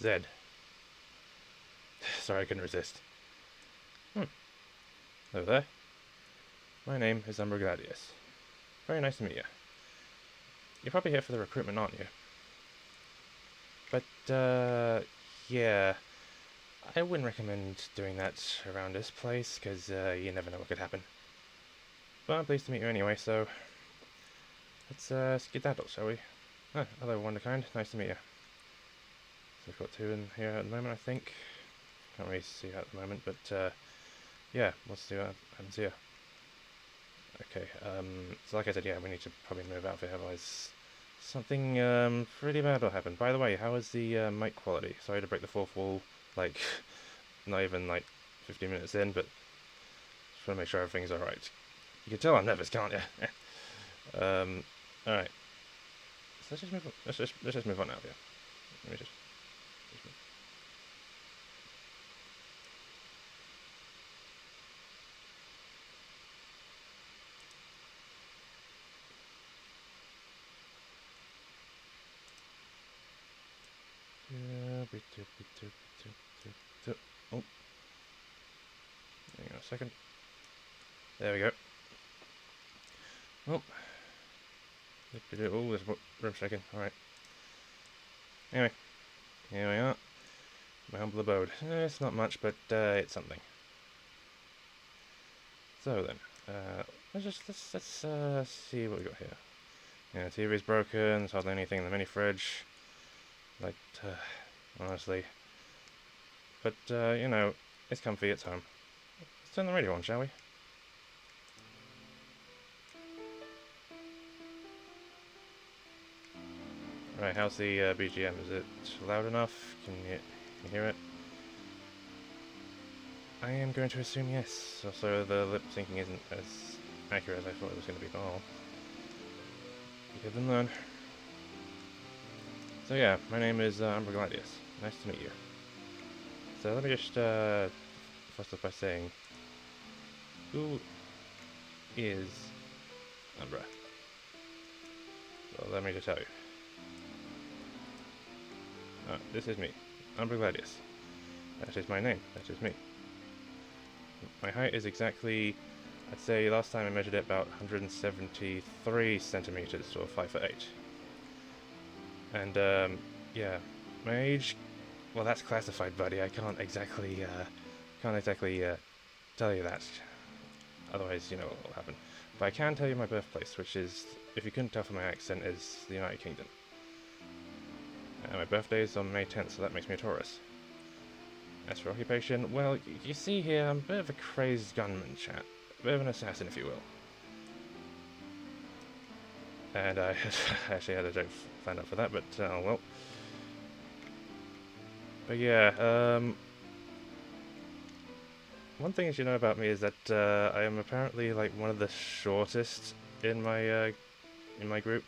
Zed. Sorry, I couldn't resist. Hello there. My name is Umbra Gladius. Very nice to meet you. You're probably here for the recruitment, aren't you? But, yeah. I wouldn't recommend doing that around this place, because you never know what could happen. But I'm pleased to meet you anyway, so let's skedaddle, shall we? Ah, hello, Wonderkind. Nice to meet you. So we've got two in here at the moment, I think. Can't really see at the moment, but yeah, we'll see what happens here. Okay, so like I said, yeah, we need to probably move out of here, otherwise something pretty bad will happen. By the way, how is the mic quality? Sorry to break the fourth wall, like, not even like 15 minutes in, but just want to make sure everything's alright. You can tell I'm nervous, can't you? Alright. So let's just move on. Let's just move on now, yeah. Let me just move. Oh, hang on a second. There we go. Oh, oh, there's room shaking. Alright. Anyway, here we are. My humble abode. It's not much, but it's something. So then, let's see what we got here. Yeah, the TV's broken. There's hardly anything in the mini fridge. Like, honestly. But you know, it's comfy. It's home. Let's turn the radio on, shall we? Right, how's the BGM? Is it loud enough? Can you hear it? I am going to assume yes. Also, the lip syncing isn't as accurate as I thought it was going to be. Oh, live and learn. So yeah, my name is Umbra Gladius. Nice to meet you. So let me just first off by saying, who is Umbra? Well, let me just tell you. This is me, Umbra Gladius. That is my name. That is me. My height is exactly, I'd say last time I measured it, about 173 centimeters, or 5'8". And yeah, my age, well, that's classified, buddy. I can't exactly tell you that. Otherwise, you know what will happen. But I can tell you my birthplace, which is, if you couldn't tell from my accent, is the United Kingdom. My birthday is on May 10th, so that makes me a Taurus. As for occupation, well, you see here, I'm a bit of a crazed gunman, chat. A bit of an assassin, if you will. And I actually had a joke planned up for that, but oh well. But yeah, one thing you should know about me is that I am apparently like one of the shortest in my group.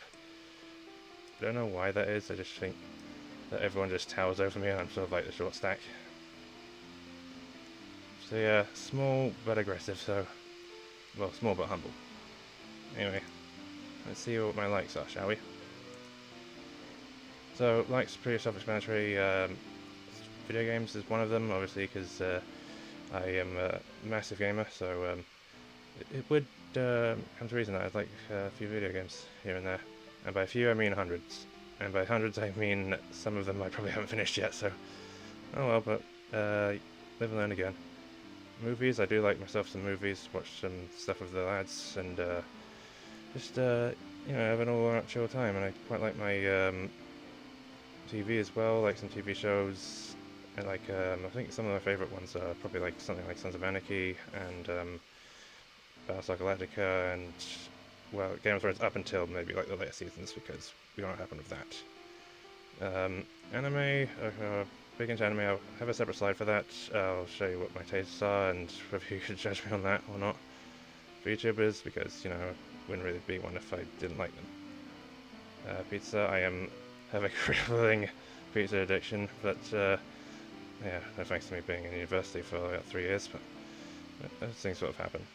I don't know why that is. I just think that everyone just towers over me, and I'm sort of like the short stack. So yeah, small but aggressive. So, well, small but humble. Anyway, let's see what my likes are, shall we? So, likes pretty self-explanatory. Video games is one of them, obviously, because I am a massive gamer, so it would come to reason that I'd like a few video games here and there. And by a few, I mean hundreds. And by hundreds, I mean some of them I probably haven't finished yet, so... Oh well, but live and learn again. Movies, I do like myself some movies, watch some stuff with the lads, and just, you know, have an all-out chill time. And I quite like my TV as well, like some TV shows. And like, I think some of my favourite ones are probably like something like Sons of Anarchy and Battlestar Galactica and, well, Game of Thrones up until maybe like the later seasons, because we don't know what happened with that. Anime, big into anime. I'll have a separate slide for that. I'll show you what my tastes are and whether you could judge me on that or not. For YouTubers, because, you know, I wouldn't really be one if I didn't like them. Pizza, I have a crippling pizza addiction, but yeah, no thanks to me being in university for about 3 years, but those things sort of happen.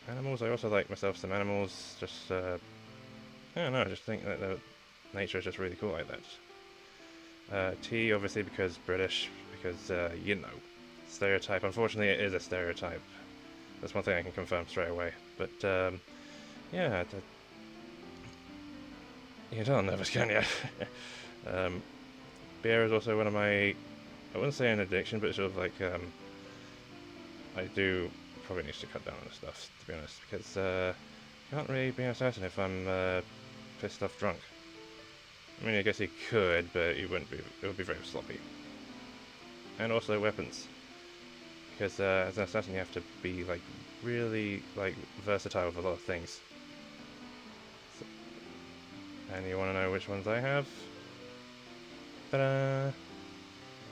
Animals, I also like myself some animals, I don't know, I just think that nature is just really cool like that. T obviously because British, because you know, stereotype. Unfortunately, it is a stereotype. That's one thing I can confirm straight away. But yeah, you don't know this, can you? Beer is also one of my, I wouldn't say an addiction, but sort of like I do probably need to cut down on the stuff, to be honest, because can't really be an assassin if I'm pissed off drunk. I mean, I guess he could, but he wouldn't be. It would be very sloppy. And also weapons, because as an assassin you have to be like really like versatile with a lot of things. So, and you want to know which ones I have? Ta-da!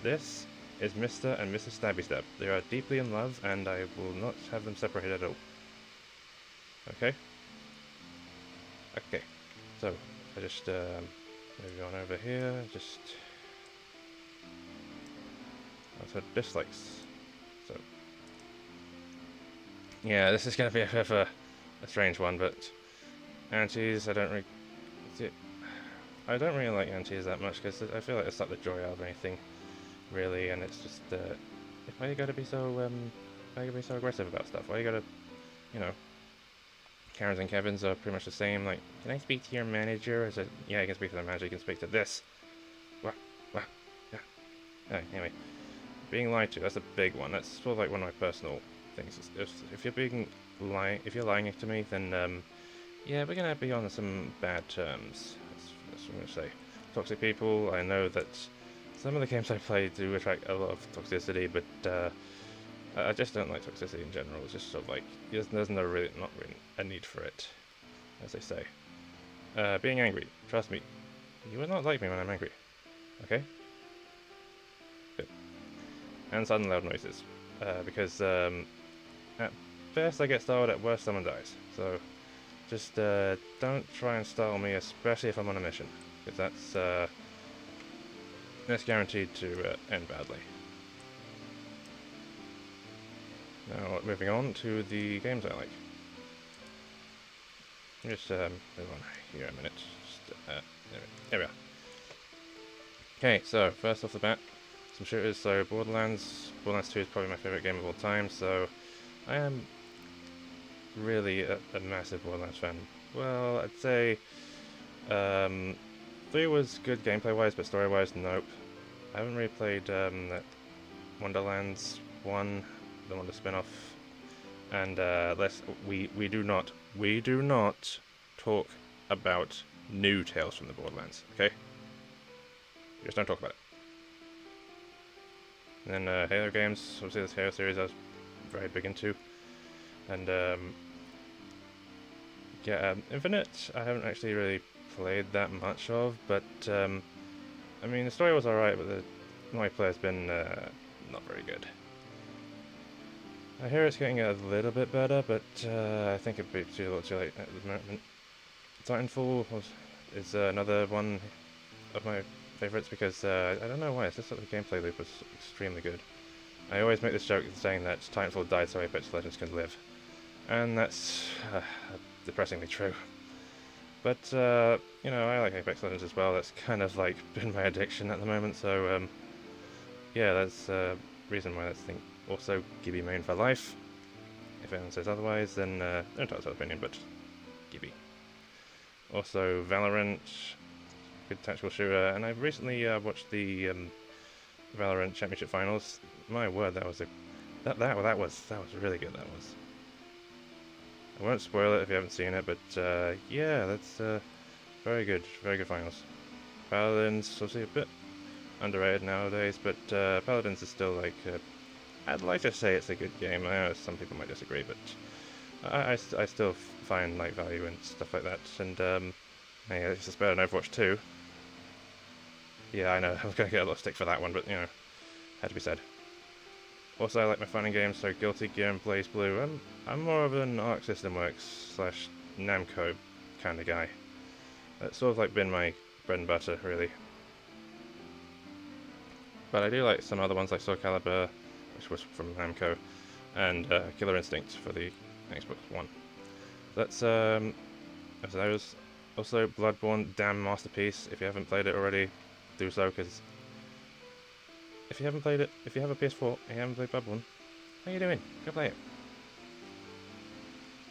This is Mr. and Mrs. Stabby Stab. They are deeply in love, and I will not have them separated at all. Okay? Okay. So, I just move on over here, just also dislikes. So yeah, this is going to be a bit of a strange one, but antis, I don't really like antis that much because I feel like it's not the joy out of anything, really, and it's just why you gotta be so aggressive about stuff? Why you gotta, you know, Karens and Kevins are pretty much the same. Like, can I speak to your manager? Is it? Yeah, you can speak to the manager. You can speak to this. Wow, yeah. Anyway, being lied to. That's a big one. That's sort of like one of my personal things. If you're lying to me, then yeah, we're gonna be on some bad terms. That's what I'm gonna say. Toxic people. I know that some of the games I play do attract a lot of toxicity, but I just don't like toxicity in general. It's just sort of like there's not really a need for it, as they say. Being angry. Trust me, you will not like me when I'm angry. Okay. Good. And sudden loud noises, because at best I get startled, at worst someone dies. So just don't try and startle me, especially if I'm on a mission, because that's guaranteed to end badly. Now, moving on to the games I like. Just move on here a minute. Just, there we are. Okay, so first off the bat, some shooters. So Borderlands 2 is probably my favourite game of all time, so I am really a massive Borderlands fan. Well, I'd say 3 was good gameplay-wise, but story-wise, nope. I haven't really played that Wonderlands 1, the Wonder spin-off, and we do not talk about new Tales from the Borderlands, okay? Just don't talk about it. And then Halo games, obviously this Halo series I was very big into, and yeah, Infinite I haven't actually really played that much of, but I mean the story was alright, but the multiplayer's been not very good. I hear it's getting a little bit better, but I think it'd be too late at the moment. Titanfall is another one of my favourites because I don't know why, it's just that the gameplay loop was extremely good. I always make this joke saying that Titanfall died so Apex Legends can live, and that's depressingly true. But you know, I like Apex Legends as well. That's kind of like been my addiction at the moment. So yeah, that's reason why this thing also Gibby main for life. If anyone says otherwise, then they're entitled to their opinion, but Gibby. Also Valorant, good tactical shooter, and I've recently watched the Valorant Championship Finals. My word, that was really good. That was. I won't spoil it if you haven't seen it, but yeah, that's very good finals. Paladins, obviously a bit underrated nowadays, but Paladins is still like, I'd like to say it's a good game. I know some people might disagree, but I still find like value in stuff like that, and yeah, it's just better than Overwatch 2. Yeah, I know, I was going to get a lot of stick for that one, but you know, had to be said. Also, I like my fighting games, so Guilty Gear and BlazBlue. I'm more of an Arc System Works / Namco kind of guy. That's sort of like been my bread and butter, really. But I do like some other ones like Soul Calibur, which was from Namco, and Killer Instinct for the Xbox One. That's those. Also, Bloodborne, damn masterpiece. If you haven't played it already, do so, because if you haven't played it, if you have a PS4 and you haven't played Bloodborne, how you doing? Go play it.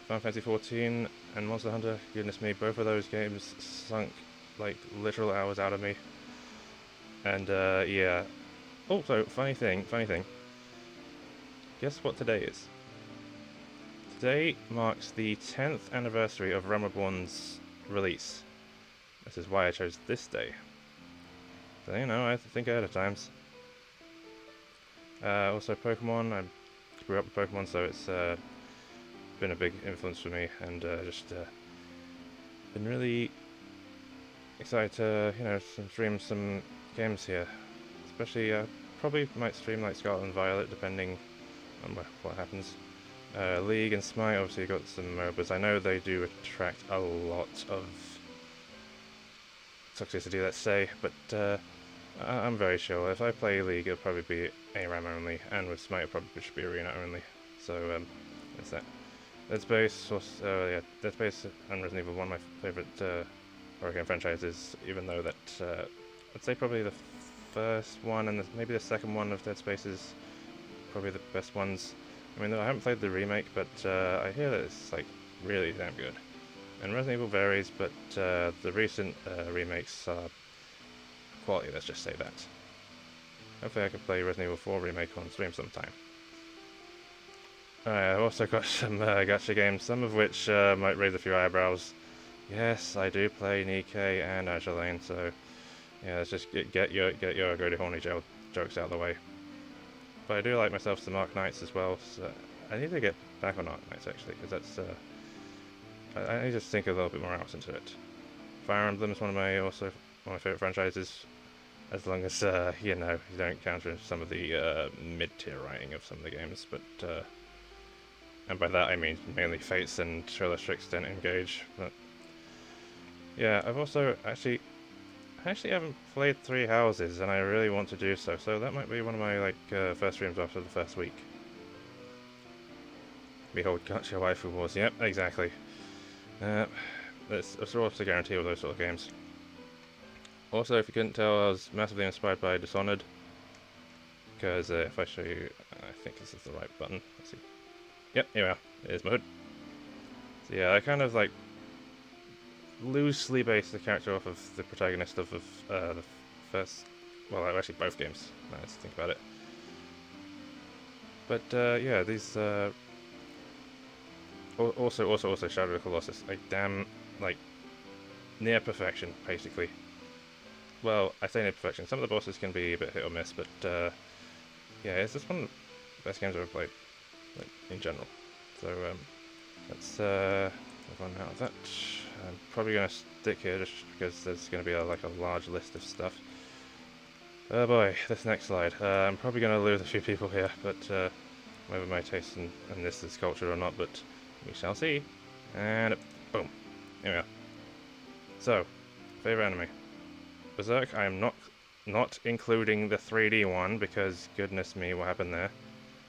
Final Fantasy 14 and Monster Hunter, goodness me, both of those games sunk like literal hours out of me. And yeah. Also, funny thing. Guess what today is? Today marks the 10th anniversary of Realm Reborn's release. This is why I chose this day. So, you know, I have to think ahead of times. Also, Pokemon. I grew up with Pokemon, so it's been a big influence for me, and just been really excited to, you know, stream some games here. Especially, probably might stream like Scarlet and Violet, depending on what happens. League and Smite, obviously got some MOBAs. I know they do attract a lot of toxicity, let's say, but I'm very sure if I play League, it'll probably be ARAM only, and with Smite, it probably should be Arena only. So, that's that. Dead Space, yeah, Dead Space and Resident Evil, one of my favourite horror game franchises, even though that, I'd say probably the first one and maybe the second one of Dead Space is probably the best ones. I mean, I haven't played the remake, but I hear that it's like really damn good. And Resident Evil varies, but the recent remakes are quality, let's just say that. Hopefully I can play Resident Evil 4 remake on stream sometime. I've also got some gacha games, some of which might raise a few eyebrows. Yes, I do play Nikkei and Azure Lane, so yeah, let's just get your go to horny jail jokes out of the way. But I do like myself some Arc Knights as well, so I need to get back on Arc Knights actually, because that's I need to sink a little bit more hours into it. Fire Emblem is one of my favourite franchises, as long as you know, you don't counter some of the mid-tier writing of some of the games, but and by that I mean mainly Fates and to a lesser extent Engage. But yeah, I've also I actually haven't played Three Houses, and I really want to do so. So that might be one of my first streams after the first week. Behold, Gacha Waifu Wars. Yep, exactly. That's also a guarantee with those sort of games. Also, if you couldn't tell, I was massively inspired by Dishonored. Because if I show you, I think this is the right button. Let's see. Yep, here we are. Here's my hood. So yeah, I kind of like loosely based the character off of the protagonist of the first, well, actually both games. Now let's think about it. But yeah, these also Shadow of the Colossus, like damn, like near perfection, basically. Well, I say near perfection. Some of the bosses can be a bit hit or miss, but yeah, it's just one of the best games I've ever played, like in general. So let's move on out of that. I'm probably going to stick here just because there's going to be like a large list of stuff. Oh boy, this next slide. I'm probably going to lose a few people here, but whether my taste in this is cultured or not, but we shall see. And boom, here we are. So, favorite anime. Berserk, I am not including the 3D one because goodness me, what happened there?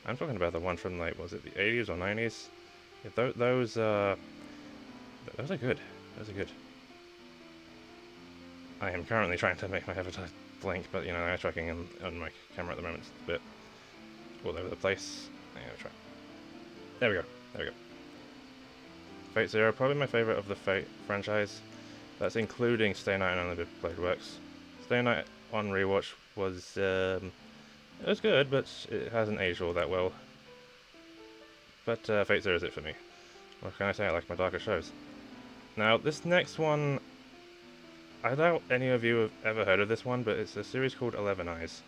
I'm talking about the one from like, was it the 80s or 90s? Yeah, those are good. Those are good. I am currently trying to make my avatar blink, but you know, eye tracking on my camera at the moment is a bit all over the place. I'm gonna try. There we go. Fate Zero, probably my favourite of the Fate franchise. That's including Stay Night and Unlimited Blade Works. Stay Night on rewatch was it was good, but it hasn't aged all that well. But Fate Zero is it for me. What can I say? I like my darker shows. Now this next one, I doubt any of you have ever heard of this one, but it's a series called 11 Eyes.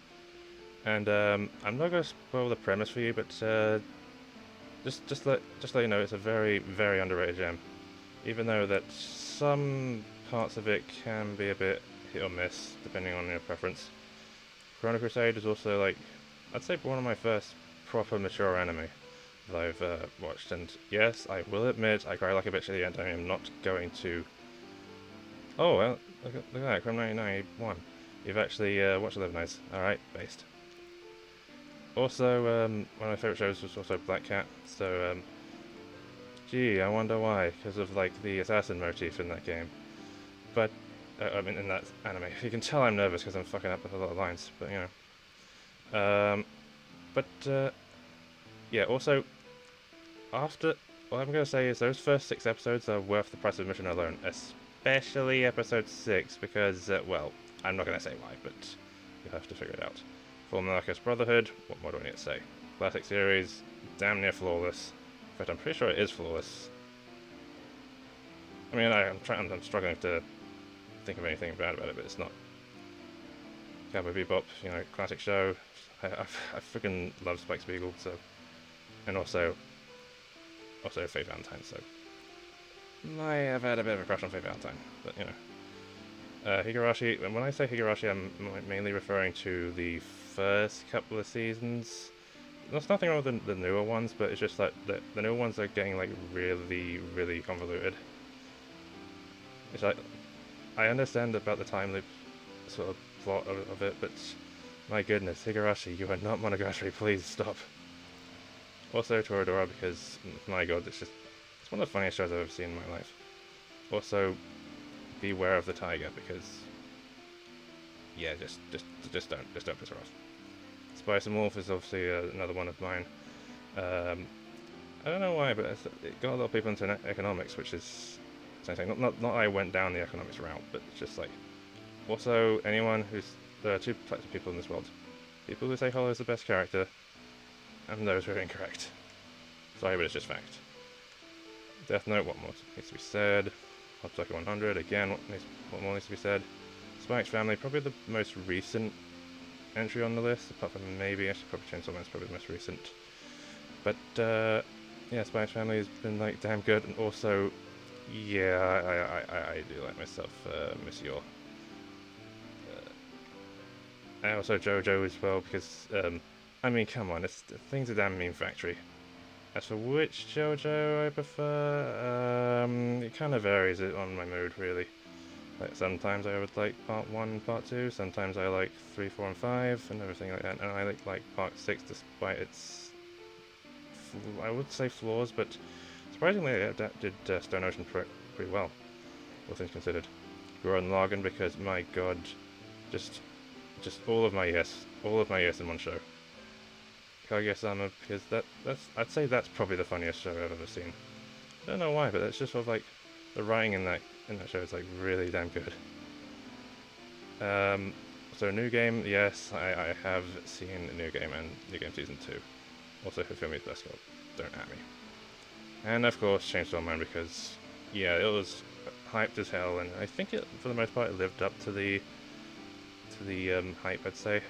And I'm not going to spoil the premise for you, but just let you know it's a very, very underrated gem. Even though that some parts of it can be a bit hit or miss, depending on your preference. Chrono Crusade is also like, I'd say one of my first proper mature anime that I've watched, and yes, I will admit, I cry like a bitch at the end. I am not going to... Oh, well, look at that, Chrome 1991. You've actually watched 11 Eyes. Alright, based. Also, one of my favourite shows was also Black Cat, so, gee, I wonder why, because of, like, the assassin motif in that game. But, I mean, in that anime. You can tell I'm nervous because I'm fucking up with a lot of lines, but, you know. But yeah, also after what I'm gonna say is those first 6 episodes are worth the price of admission alone, especially episode 6 because well, I'm not gonna say why, but you'll have to figure it out. Full Monarchist Brotherhood, what more do I need to say? Classic series, damn near flawless. In fact, I'm pretty sure it is flawless. I mean, I'm struggling to think of anything bad about it, but it's not. Cowboy Bebop, classic show. I freaking love Spike Spiegel, so, and also Faye Valentine, so I have had a bit of a crush on Faye Valentine, but Higurashi. And when I say Higurashi, I'm mainly referring to the first couple of seasons. There's nothing wrong with the newer ones, but it's just like the newer ones are getting like really, really convoluted. It's like I understand about the time loop sort of plot of it, but my goodness, Higurashi, you are not Monogatari. Please stop. Also Toradora, because my god, it's one of the funniest shows I've ever seen in my life. Also, beware of the tiger, because yeah, just don't piss her off. Spice and Wolf is obviously another one of mine. I don't know why, but it got a lot of people into economics, which is same thing. Not I went down the economics route, but it's just like also anyone there are two types of people in this world: people who say Hollow is the best character, and those who are incorrect. Sorry, but it's just fact. Death Note, what more needs to be said? Mob Psycho 100, again, what more needs to be said? Spy X Family, probably the most recent entry on the list, apart from maybe, actually probably Chainsaw Man's probably the most recent. But, yeah, Spy X Family has been, like, damn good, and also, yeah, I do like myself, Miss Yor. And also JoJo as well, because, I mean, come on, things are damn meme factory. As for which JoJo I prefer, it kind of varies on my mood, really. Like, sometimes I would like part 1 and part 2, sometimes I like 3, 4, and 5, and everything like that, and I like part 6 despite its, I would say flaws, but surprisingly it adapted Stone Ocean pretty well, all things considered. Gurren Lagann, because my god, just all of my yes in one show. Kaguya-sama, because I'd say that's probably the funniest show I've ever seen. I don't know why, but it's just sort of like the writing in that show is like really damn good. So New Game, yes, I have seen New Game and New Game Season 2. Also Hifumi's Best Girl, don't at me. And of course Chainsaw Man, because yeah, it was hyped as hell, and I think it, for the most part, it lived up to the hype, I'd say.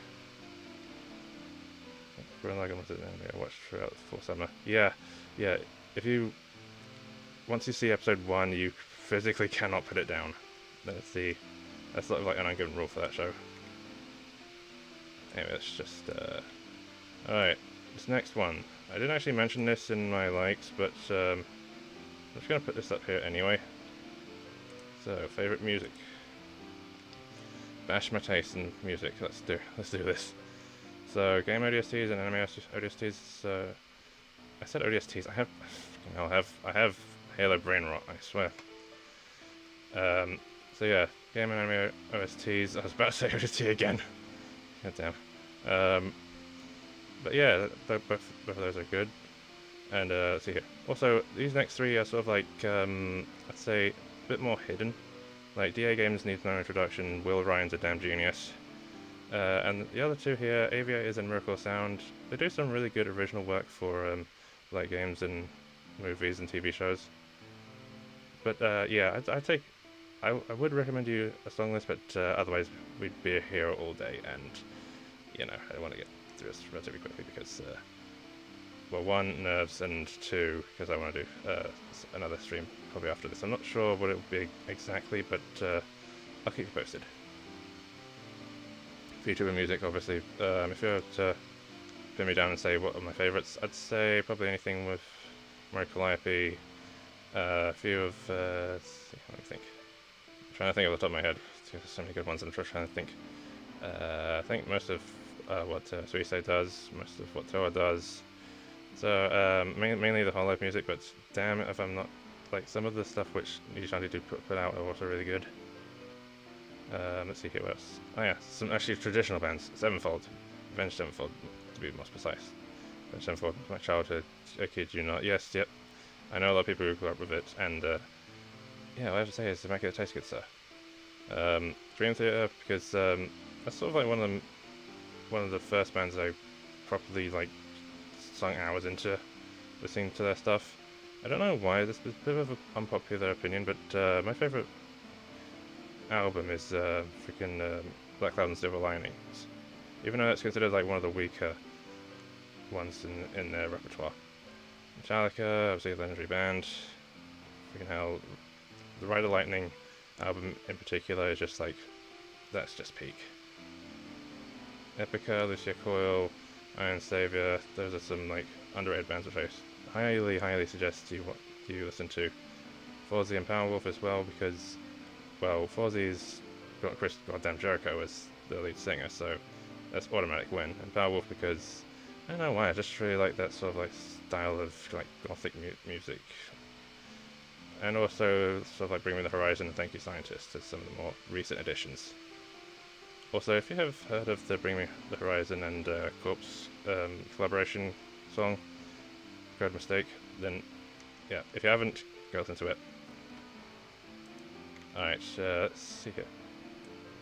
Gurren Lagann was an anime I watched throughout the full summer. Yeah. Once you see episode 1, you physically cannot put it down. That's sort of like an ungiven rule for that show. Anyway, it's just, alright, this next one. I didn't actually mention this in my likes, but, I'm just gonna put this up here anyway. So, favorite music. Bash my taste in music, let's do this. So, game ODSTs and anime ODSTs, I said ODSTs, I have Halo brain rot, I swear. So yeah, game and anime OSTs, I was about to say ODST again. God damn. But yeah, both of those are good. And let's see here. Also, these next 3 are sort of like, I'd say, a bit more hidden. Like, DA Games needs no introduction, Will Ryan's a damn genius. And the other 2 here, Aviators and Miracle of Sound, they do some really good original work for like games and movies and TV shows. But yeah, I would recommend you a song list, but otherwise we'd be here all day, and I want to get through this relatively quickly because, well, 1, nerves, and 2, because I want to do another stream probably after this. I'm not sure what it will be exactly, but I'll keep you posted. YouTuber music, obviously. If you were to pin me down and say what are my favourites, I'd say probably anything with Mario Calliope, a few of, let's see, let me think. I'm trying to think off the top of my head. There's so many good ones, I'm trying to think. I think most of what Suisei does, most of what Toa does. So, mainly the Hollow music, but damn it if I'm not, like, some of the stuff which Nijishanti do put out are also really good. Let's see here what else. Oh yeah, some actually traditional bands. Sevenfold. Avenged Sevenfold, to be more precise. Avenged Sevenfold was my childhood. I kid you not. Yes, yep. I know a lot of people who grew up with it, and yeah, all I have to say is Immaculate Taste, good sir. Dream Theater, because that's sort of like one of the first bands I properly like sunk hours into listening to their stuff. I don't know why, this is a bit of an unpopular opinion, but my favourite album is freaking Black Cloud and Silver Linings. Even though it's considered like one of the weaker ones in their repertoire. Metallica, obviously a legendary band. Freaking hell, the Ride of Lightning album in particular is just like, that's just peak. Epica, Lucia Coil, Iron Savior, those are some like underrated bands which I highly suggest you listen to. Fozzy and Powerwolf as well, because, well, Fozzy's got Chris goddamn Jericho as the lead singer, so that's automatic win. And Powerwolf because, I don't know why, I just really like that sort of like style of like gothic music. And also sort of like Bring Me the Horizon and Thank You Scientist as some of the more recent additions. Also, if you have heard of the Bring Me the Horizon and Corpse collaboration song, Great Mistake, then yeah, if you haven't, go listen to it. Alright, let's see here.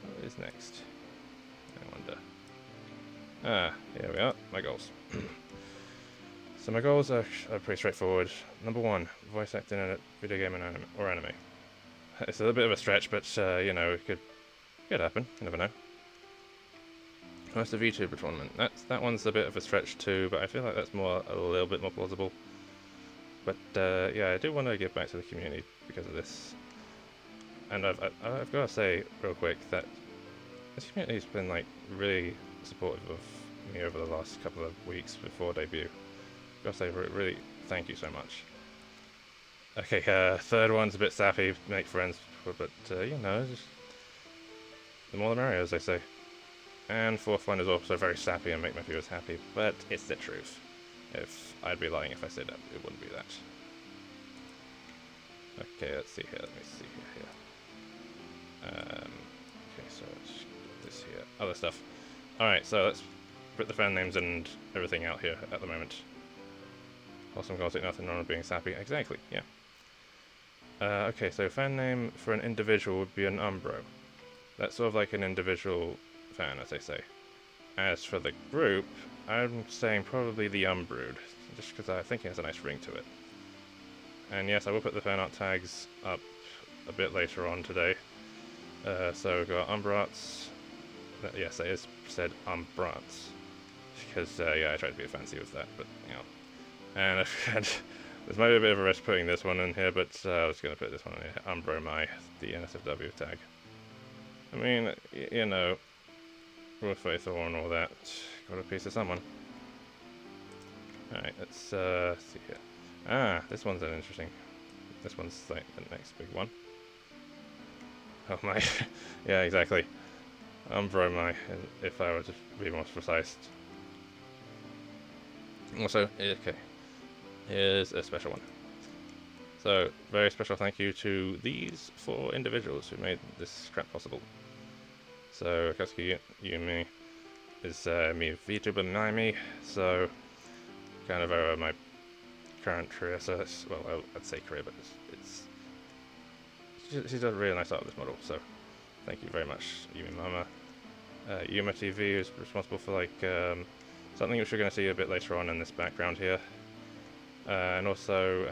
What is next? I wonder. Here we are, my goals. So my goals are pretty straightforward. Number 1, voice acting in a video game or anime. It's a little bit of a stretch, but you know, it could happen, you never know. Host a VTuber tournament. That one's a bit of a stretch too, but I feel like that's a little bit more plausible. But yeah, I do want to give back to the community because of this. And I've got to say real quick that this community's been like really supportive of me over the last couple of weeks before debut. I've got to say really thank you so much. Okay, third one's a bit sappy, make friends, but you know, just the more the merrier, as they say. And fourth one is also very sappy and make my viewers happy, but it's the truth. I'd be lying if I said that it wouldn't be that. Okay, let's see here, let me see here. Okay, so let's get this here. Other stuff. Alright, so let's put the fan names and everything out here at the moment. Awesome goals, nothing wrong with being sappy. Exactly, yeah. Okay, so fan name for an individual would be an Umbro. That's sort of like an individual fan, as they say. As for the group, I'm saying probably the Umbrood, just because I think it has a nice ring to it. And yes, I will put the fan art tags up a bit later on today. So we've got Umbrats. Yes, it is said Umbrats. Because, yeah, I tried to be fancy with that, but, you know. And I've had, there's maybe a bit of a risk putting this one in here, but I was going to put this one in here. Umbromai, the NSFW tag. I mean, you know, Rule Faith and all that. Got a piece of someone. Alright, let's see here. This one's an interesting. This one's like the next big one. Oh my. Yeah, exactly. Umbromai, if I were to be more precise. Also, okay. Here's a special one. So, very special thank you to these 4 individuals who made this crap possible. So, Akatsuki Yumi is me VTuber Miami, so kind of my current career, so that's, well, I'd say career, but she's done really nice art with this model, so thank you very much, Yumi Mama. Yuma TV is responsible for like something which we're going to see a bit later on in this background here. And also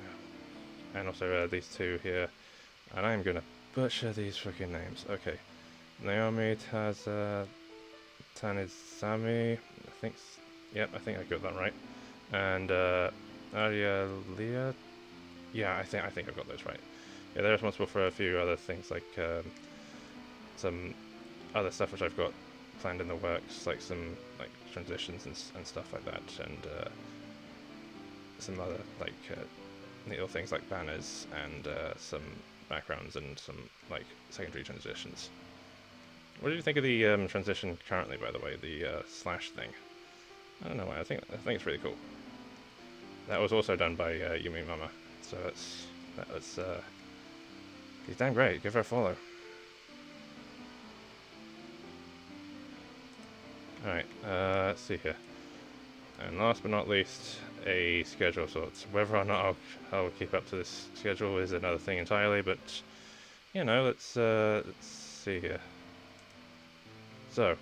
these 2 here, and I'm gonna butcher these freaking names. Okay, Naomi Tanizami, I think I got that right, and Aria Leah, yeah, I think I've got those right. Yeah, they're responsible for a few other things like some other stuff which I've got planned in the works, like some like transitions and stuff like that, and some other like neat little things like banners and some backgrounds and some like secondary transitions. What did you think of the transition currently, by the way, the slash thing? I don't know why. I think it's really cool. That was also done by Yumi Mama, so that's he's damn great. Give her a follow. Alright, let's see here. And last but not least, a schedule sorts. Whether or not I'll keep up to this schedule is another thing entirely, but, you know, let's see here. So,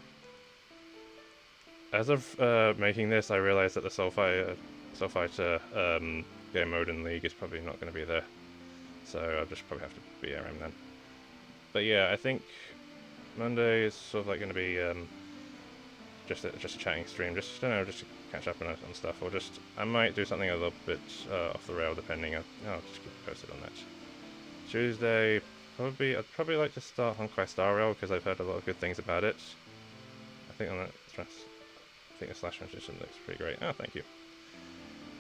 as of making this, I realized that the Soul Fighter game mode in League is probably not going to be there. So I'll just probably have to BRM then. But yeah, I think Monday is sort of like going to be just a chatting stream, just to catch up on stuff, or just I might do something a little bit off the rail, depending. I'll just keep posted on that. Tuesday, I'd probably like to start Honkai Star Rail because I've heard a lot of good things about it. I think on that, I think the slash transition looks pretty great. Oh, thank you.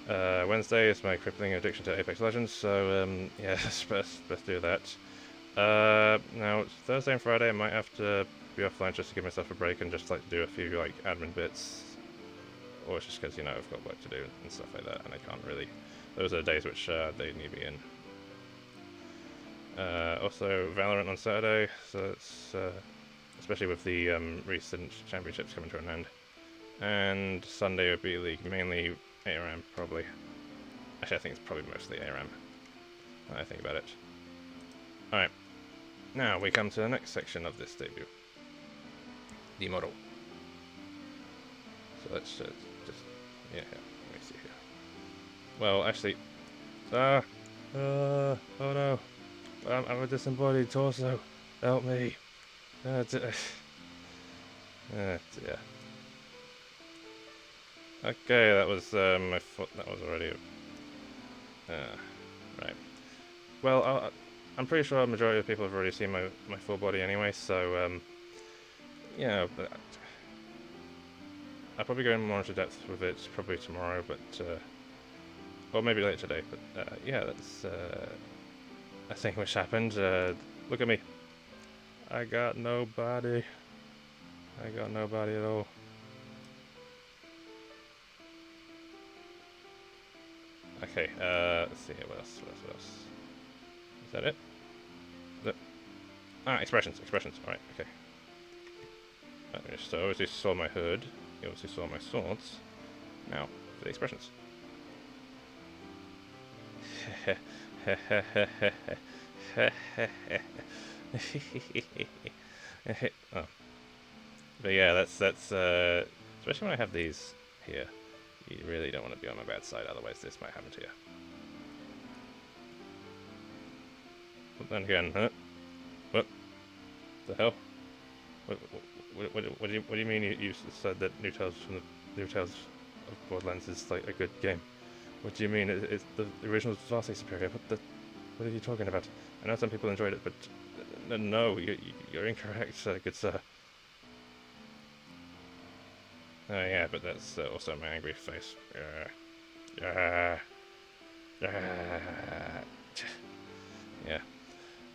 Wednesday is my crippling addiction to Apex Legends, so yeah, let's do that. Now Thursday and Friday I might have to be offline just to give myself a break and just like do a few like admin bits, or it's just because you know I've got work to do and stuff like that, and I can't really. Those are the days which they need me in. Also Valorant on Saturday, so it's especially with the recent championships coming to an end. And Sunday would be League, mainly ARAM probably. Actually, I think it's probably mostly ARAM. When I think about it. Alright, now we come to the next section of this debut. The model. So let's just, yeah, let me see here. Well, actually, oh no, I'm a disembodied torso, help me. Yeah. Okay, that was my foot. That was already. Right. Well, I'm pretty sure a majority of people have already seen my full body anyway. So yeah, but I'll probably go in more into depth with it probably tomorrow, but or maybe later today. But yeah, that's a thing which happened. Look at me. I got no body. I got no body at all. Okay, let's see here, what else? Is that it? Expressions, alright, okay. So obviously saw my hood, you obviously saw my swords. Now, for the expressions. Oh. But yeah, that's especially when I have these here. You really don't want to be on my bad side, otherwise this might happen to you. But then again, huh? What the hell? What do you mean you said that New Tales of Borderlands is like a good game? What do you mean? It's the original is vastly superior. What are you talking about? I know some people enjoyed it, but no, you're incorrect, good sir. Yeah, but that's also my angry face. Yeah,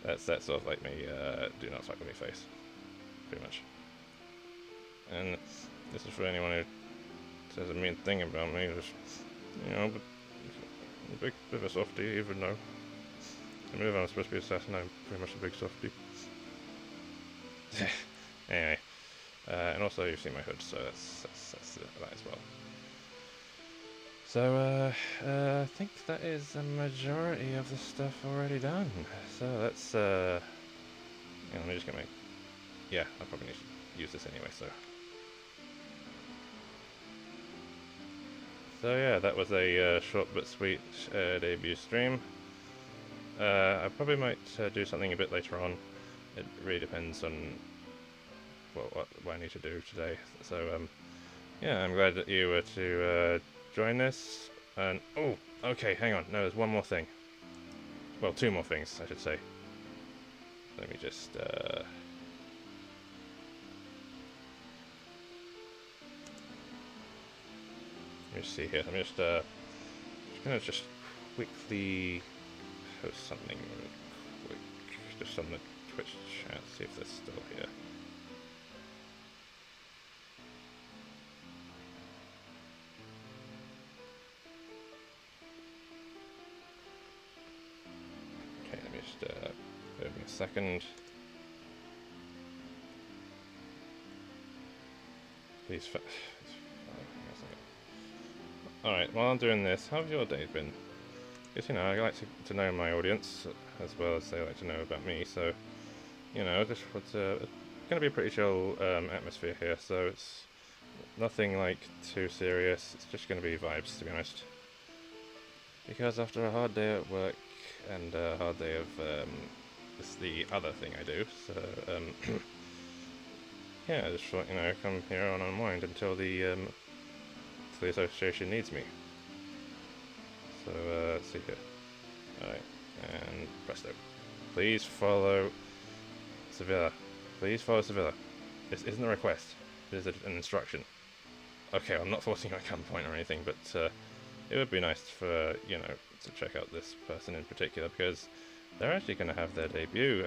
that's sort of like me, do not fuck with me face, pretty much. And this is for anyone who says a mean thing about me, just, you know, but a bit of a softie, even though, I mean, if I'm supposed to be assassin, I'm pretty much a big softie. Anyway. And also you've seen my hood, so that's that as well. So I think that is the majority of the stuff already done. So let's let me just get my, yeah, I probably need to use this anyway. So yeah, that was a short but sweet debut stream. I probably might do something a bit later on. It really depends on what I need to do today. So yeah, I'm glad that you were to join this. And oh, okay, hang on. No, there's one more thing. Well, two more things, I should say. Let me just let me see here. I'm just gonna just quickly post something real quick, just on the Twitch chat. See if they're still here. Give me a second. Please. Alright, while I'm doing this, how's your day been? Because, you know, I like to know my audience as well as they like to know about me, so, you know, just it's going to be a pretty chill atmosphere here, so it's nothing like too serious, it's just going to be vibes, to be honest. Because after a hard day at work and a hard day of this the other thing I do, so yeah, I just thought, you know, come here and unwind until the association needs me. So let's see here. Alright, and presto. Please follow Sevilla. Please follow Sevilla. This isn't a request, it is an instruction. Okay, I'm not forcing you at gunpoint or anything, but it would be nice for, you know, to check out this person in particular, because they're actually going to have their debut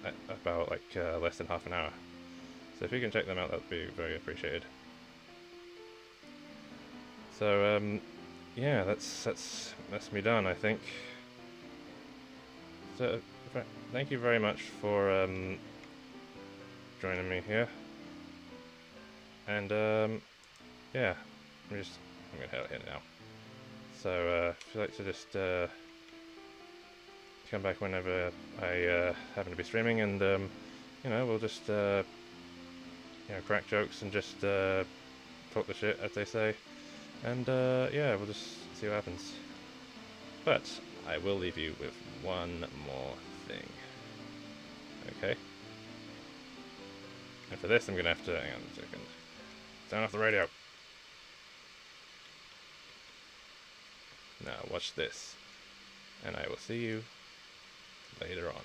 at about, like, less than half an hour. So if you can check them out, that would be very appreciated. So, yeah, that's me done, I think. So, thank you very much for joining me here. And yeah, I'm gonna head out here now. So if you'd like to just come back whenever I happen to be streaming, and you know, we'll just you know, crack jokes and just talk the shit, as they say. And yeah, we'll just see what happens. But I will leave you with one more thing. Okay? And for this, I'm gonna have to hang on a second. Turn off the radio. Now watch this, and I will see you later on.